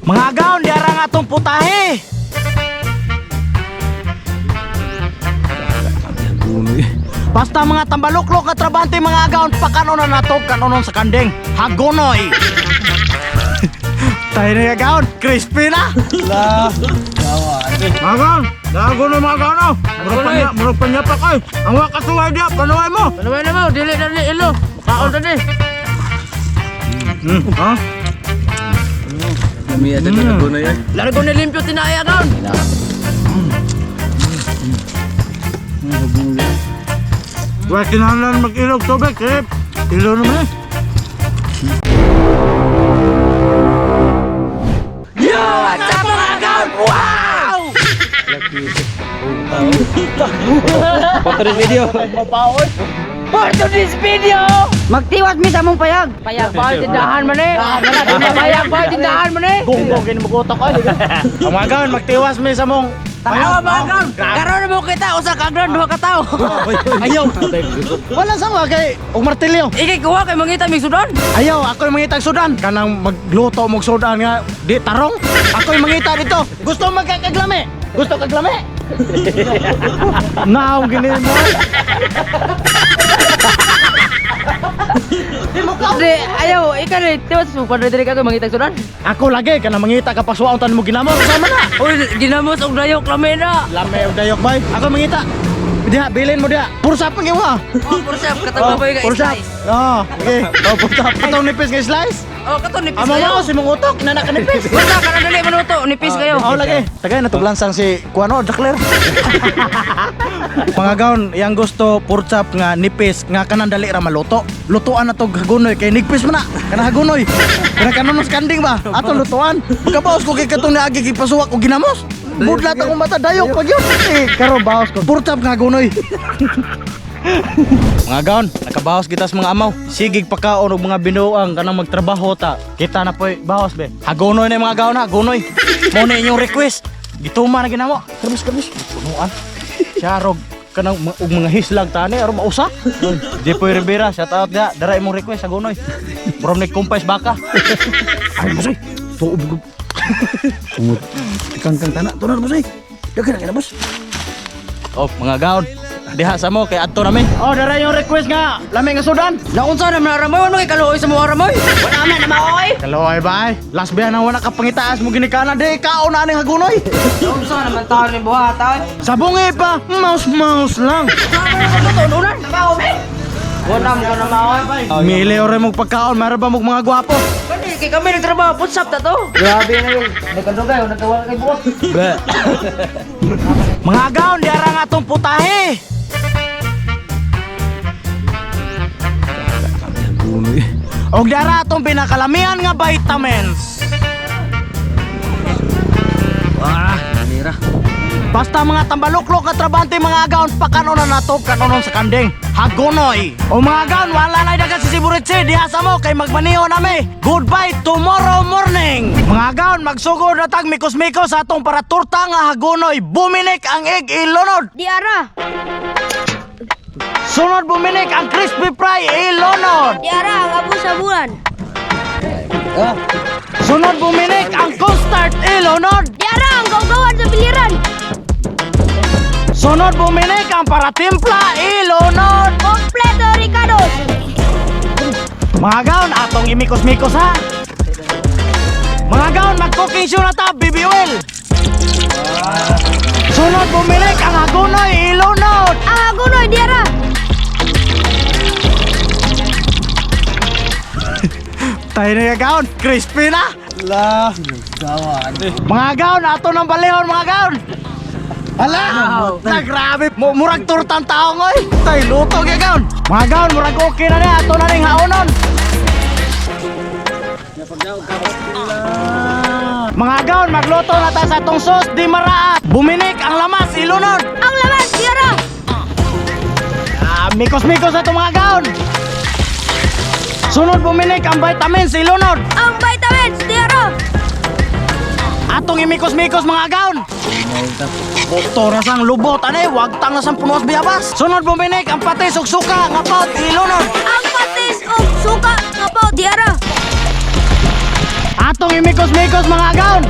Mga gaon, diara nga itong putahe. Basta mga tambaluklok at trabante mga gaon, pakanonan na ito, kanonon sa kandeng. Hagonoy. Tayo na yung gaon, crispy na. Mga gaon, hagonoy mga gaon o. Murag panyapak ay. Ang wakasuway diya, panuway mo. Panuway na mo, dili ilo. Kaon tadi. Ha? Kami ada di Laguna ya. Largo na limpyo tinaya gaon. Huwag kinahanglan mag-ilog tubig, Krip. Ilo naman eh. Yo! What's up mga gaon? Wow! Foto di video. For today's video, magtiwas mi sa mong payag. Payag ba tindahan man eh? Payag ba tindahan man eh? Gunggong kinubukotok ko. Ang mga gaon, magtiwas mi sa mong... Tawa ba gaon? Karon mo kita usa ka ground duha ka tawo. Ayaw! Wala sa mga kay... Og martilyo. Ikay kuha kay mangita mig sudan. Ayaw, ako yung mangitag sudan. Kanang magluto mong sudan nga, di tarong. Ako yung mangita dito. Gusto magkakaglami? Gusto kaglami? Naong gini mo. Di ayaw ikaw ni tiwas mo padre diri ka kay mangita sudan. Ako lagi, kanang mangita kapaswaon tan mo ginamo. Sama na. Uy, ginamos og dayok lami na. Lame og dayok bay. Ako mangita. Diha, bilin mo diha. Pursa pang iwa. Oh, pursap katama ba yung slice? Oh, okay. Oh, pursa. Atong nipis nga slice. Oh, kato nipis Amo kayo. mo si mong utok, nanak nipis. Basta kana dali manuto, nipis kayo. Oh, lagi. Tagay na tuglansang si Kuano, Dakler. Mga gaon, yang gusto purchap nga nipis nga kanang dali ra maluto. Lutuan na to hagunoy kay nigpis man na. Kana hagunoy. Kana kanonos kanding ba? Ato lutuan. Pagkabaos ko kay katong naagi gipasuwak og ginamos. Budlat akong mata dayok pag yun. Eh, karo baos ko. Purchap nga hagunoy. Mga gaon, nakabawas kita sa mga amaw. Sigig pagkaon og mga binuang kanang magtrabaho ta. Kita na po'y bawas be. Hagunoy na yung mga gaon ha, hagunoy. Mo na inyong request. Gituma na ginamo. Kabis. Punuan. Syarog kanang og mga hislag tani aron mausa. Jepoy Rivera, shout out dia. Dara imong request hagunoy. From ni kumpais baka. Ay bosoy. Tuog. Umut. Kang tanak tunan bosoy. Dagan na bos. Oh, mga gaon. Diha sa mo kay adto namin. Oh, dara yung request nga. Lami nga sudan. Naunsa na maramoy ano kay kaluoy sa mga ramoy? Wala man na maoy. Kaloy ba? Last biya nang wala ka pangitaas mo ginikana di kaon na ning hagunoy. Naunsa naman taon ni buhatan? Sa bungi pa, mouse lang. Unan, namaoy men. Wala mo na maoy. Mili ore mong pagkaon, mara ba mong mga gwapo? Kani kay kami nagtrabaho putsap ta to. Grabe na yun. Nagkandugay o nagkawala kay buhok. Mga gaon, diara nga itong putahe. Og diara itong pinakalamihan nga vitamins. Nira. Basta mga tambaluklok at trabante mga gaon, pakanonan na to, kanonon sa kandeng. Hagonoy. O mga gaon, wala na dagat si Siburitsi, diha sa mo, kay magmaniho nami. Goodbye tomorrow morning. Mga gaon, magsugod na tag mikos-mikos atong para turta nga hagonoy. Buminik ang egg ilunod. Diara, Sunod buminik ang crispy fry ilunod. Diara ang abo sa bulan. Sunod buminik ang custard ilunod. Diara ang gawgawan sa biliran. Sunod buminik ang paratimpla ilunod. Kompleto Ricardos. Mga gaon, atong imikos-mikos ha. Mga gaon, mag-cooking show na ta, Bibi Will. Sunod bumilik ang hagunoy ilunod. Ang agunoy, Diara. Tayo na yung gaon, crispy na. Lah, gawan. Mga gaon, ato ng balihon mga gaon. Hala, na grabe. Murag turtang taong oy. Tayo luto yung gaon. Mga gaon, murag okay na niya, ato na rin haonon. Mga gaon, magluto na tayo sa itong sauce di maraat. Buminik ang lamas, ilunod. Ang laman, Diara. Mikos-mikos na itong mga gaon. Sunod buminik ang vitamins, ilunod. Ang vitamins, Diara. Atong imikos-mikos mga gaon. Bukto na sang lubot, anay, wag tang na sang punos biyabas. Sunod buminik ang patis ug suka, nga paut, ilunod. Ang patis o suka nga po, Diara. Atong imikos-mikos mga gaon.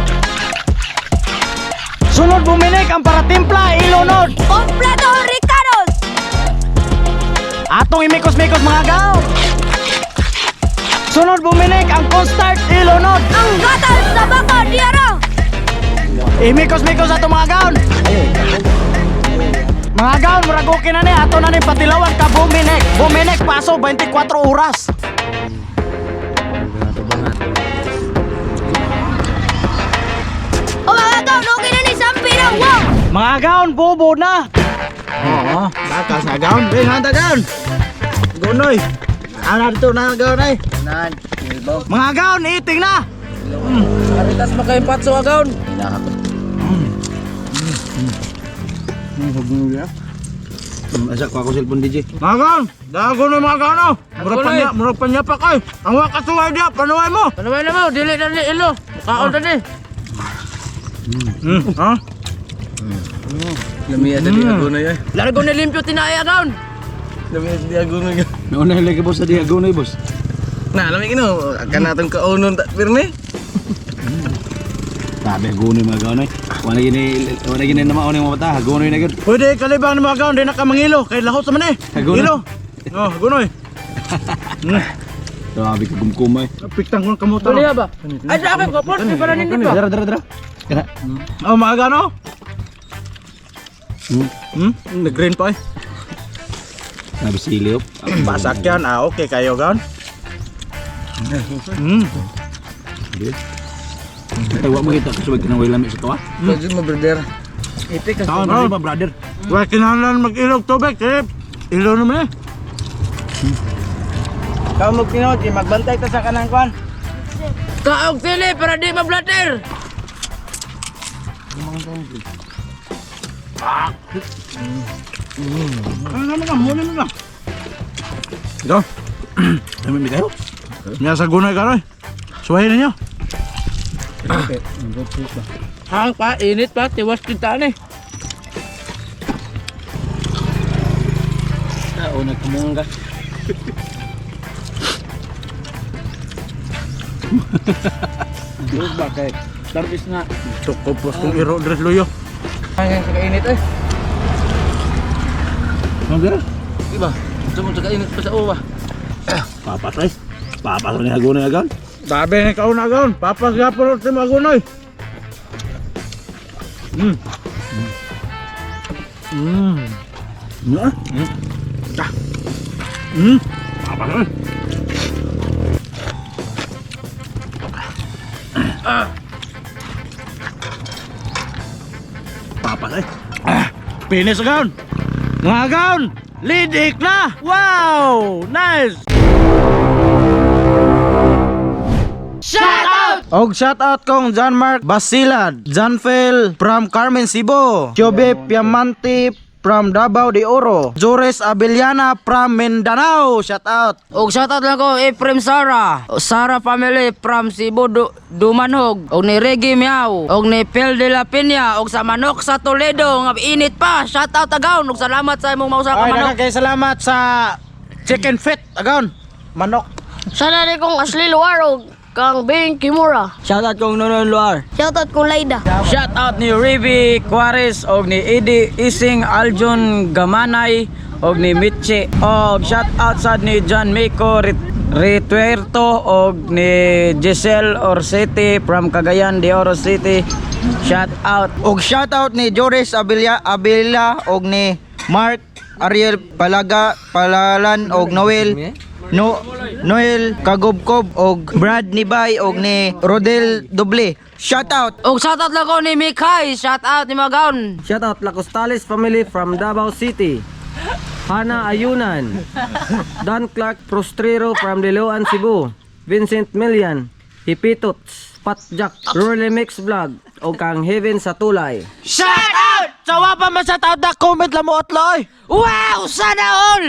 Sunod buminik ang paratimpla ilunod. Kompleto Ricanos. Atong imikos-mikos mga gaon. Sunod buminik ang cornstarch ilunod. Ang gatas sa bako, Diara. Imikos-mikos ato mga gaon. Mga gaon, murag okay na ni. Ato na ni patilawan ka buminik. Buminik paso 24 oras. O mga gaon, okay na ni Sampi na. Wow. Mga gaon, bubo na. Oo, bakas na gaon. Bing, handa gaon. Gunoy. Ano dito na gaon ay? Nan, ilbaw. Mga gaon, iting na. Aritas makaipat sa agawn. Asak ko ako cellphone DJ. Mga gaon, dago na mga gaon. Murag panya pa kay. Ang wakasuway dia, panuway mo. Panuway na mo, dili na ni ilo. Kaon na ni. Ha? Lamiya sa di agunay ay. Largo ni limpyo tinay agawn. Lamiya sa di agunay. Nauna lagi boss sa diago na boss. Nah, lami kino. Akan natin kaunon tak pirmi. Sabi gunoy mga gaon ay. Wala gini na mauna yung mata, gunoy na gud. Pwede kalibang ng mga gaon, di na ka mangilo kay lahot sa man eh. Ilo. Oh, gunoy. Grabe ka kumkumay. Piktang ko kamuta. Tuliya ba? Ay, sa akin ko, Paul, di pa rin dito. Dara. Oh, mga gaon. Nag-green pa eh. Sabi si Ilio. Basak yan. Okay kayo gaon. Ay, wag mo kita kasi wag kinaway lamig sa tawa. Pwede mo brother. Ipik kasi. Ano ba, brother? Wag kinahanglan mag-ilog tubig, eh. Ilo naman eh. Kau mo kinot, magbantay ta sa kanang kwan. Kaog sili para di mablatter. Ano ka, muna mo ka. Ito. Dami mi kayo. Nga sa gunay ka rin. Suwahin ninyo. Hang pa, init pa, tiwas kita ni. Oo, nagkumungga. Diyos ba kay? Service nga. Cukup pos kong iro dress luyo. Hanggang sa kainit eh. Ano dira? Diba? Gusto mo sa kainit pa sa uwa. Papas ay. Papas ni hagunay agan. Sabi ni kauna agan. Papas gapon sa magunay. Papas ay. Papas ay. Pinis agan. Mga agan. Lidik na. Wow! Nice! Og shout out kong John Mark Basilad, Janfel from Carmen Cebu, Kyobe Piamanti from Davao de Oro, Jores Abellana from Mindanao. Shout out. Og shoutout lang ko Efrem Sara. Sara family from Cebu Dumanhog. Og ni Reggie Miao. Og ni Pel de la Peña. Og sa manok sa Toledo nga init pa. Shoutout agawn. Og salamat sa imong mausa ka Ay, manok. kay salamat sa chicken feet agon. Manok. Sana rin kong Asli Luar o kang Bing Kimura. Shoutout kong Nonon Luar. Shoutout kong Laida. Shoutout ni Rivi Quares og ni Eddie Ising Aljon Gamanay og ni Mitche. Og shoutout sad ni John Miko Rituerto og ni Giselle Orsete from Cagayan de Oro City. Shoutout. Og shout out ni Jores Abella og ni Mark Ariel Palalan og Noel Kagobkob og Brad Nibay og ni Rodel Doble. Shout out. Og shoutout lang ko ni Mikay. Shoutout ni Magaon. Shoutout Lacostales family from Davao City. Hana Ayunan. Don Clark Prostrero from Liloan, Cebu. Vincent Milian. Hipitots. Pat Jack. Rolly Mix Vlog. O kang Heaven sa Tulay. Shout out! Sawa pa man sa tawag na comment lang mo atloy. Wow! Sana all!